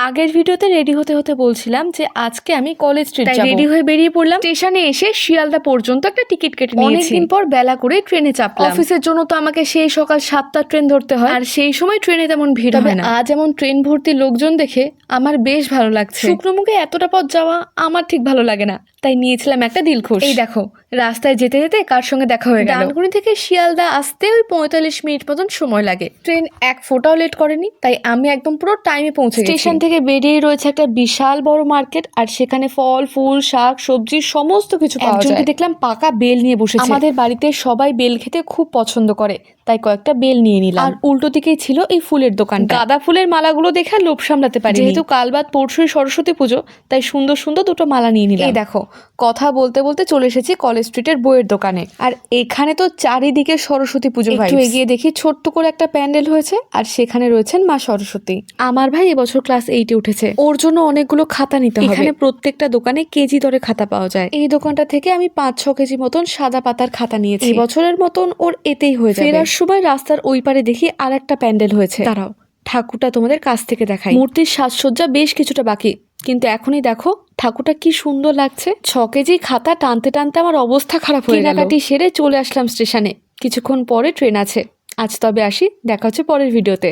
আগের ভিডিওতে রেডি হতে হতে বলছিলাম যে আজকে আমি কলেজ স্ট্রিট যাব। রেডি হয়ে বেরিয়ে পড়লাম। স্টেশনে এসে শিয়ালদা পর্যন্ত একটা টিকিট কেটে নিয়েছি। অনেকদিন পর বেলা করে ট্রেনে চাপলাম। অফিসের জন্য তো আমাকে সেই সকাল 7টার ট্রেন ধরতে হয়, আর সেই সময় ট্রেনে তেমন ভিড় হয় না। আজ এমন ট্রেন ভর্তি লোকজন দেখে আমার বেশ ভালো লাগছে। শুকনোমুখে এতটা পথ যাওয়া আমার ঠিক ভালো লাগে না, তাই নিয়েছিলাম একটা দিলখুশ। এই দেখো, রাস্তায় যেতে যেতে কার সঙ্গে দেখা হয়ে গেল। ডানকুনি থেকে শিয়ালদা আসতে ওই 45 মিনিট মতন সময় লাগে। ট্রেন এক ফোঁটাও লেট করেনি, তাই আমি একদম পুরো টাইমে পৌঁছে গেছি। স্টেশন থেকে বেরিয়ে রয়েছে একটা বিশাল বড় মার্কেট, আর সেখানে ফল ফুল শাক সবজি সমস্ত কিছু পাওয়া যায়। একজনকে দেখলাম পাকা বেল নিয়ে বসেছে। আমাদের বাড়িতে সবাই বেল খেতে খুব পছন্দ করে, তাই কয়েকটা বেল নিয়ে নিলাম। আর উল্টো দিকেই ছিল এই ফুলের দোকানটা। গাঁদা ফুলের মালাগুলো দেখে লোভ সামলাতে পারি, যেহেতু কাল বাদ পরশুই সরস্বতী পুজো, তাই সুন্দর সুন্দর দুটো মালা নিয়ে নিলাম। এই দেখো, কথা বলতে বলতে চলে এসেছি কলেজ স্ট্রিটের বইয়ের দোকানে। আর এখানে তো চারিদিকে সরস্বতী পুজো। একটু এগিয়ে দেখি ছোট্ট করে একটা প্যান্ডেল হয়েছে, আর সেখানে রয়েছেন মা সরস্বতী। আমার ভাই এবছর ক্লাস 8-এ উঠেছে, ওর জন্য অনেকগুলো খাতা নিতে হবে। এখানে প্রত্যেকটা দোকানে কেজি দরে খাতা পাওয়া যায়। এই দোকানটা থেকে আমি 5-6 কেজি মতন সাদা পাতার খাতা নিয়েছি। এই বছরের মতন ওর এতেই হয়ে যাবে। ফেরার সময় রাস্তার ওই পারে দেখি আর একটা প্যান্ডেল হয়েছে। দাঁড়াও, ঠাকুরটা তোমাদের কাছ থেকে দেখাই। মূর্তির সাজসজ্জা বেশ কিছুটা বাকি, কিন্তু এখনই দেখো ঠাকুরটা কি সুন্দর লাগছে। 6 কেজি খাতা টানতে টানতে আমার অবস্থা খারাপ হয়ে গেল। কেনাকাটি সেরে চলে আসলাম স্টেশনে। কিছুক্ষণ পরে ট্রেন আছে। আজ তবে আসি, দেখা হচ্ছে পরের ভিডিওতে।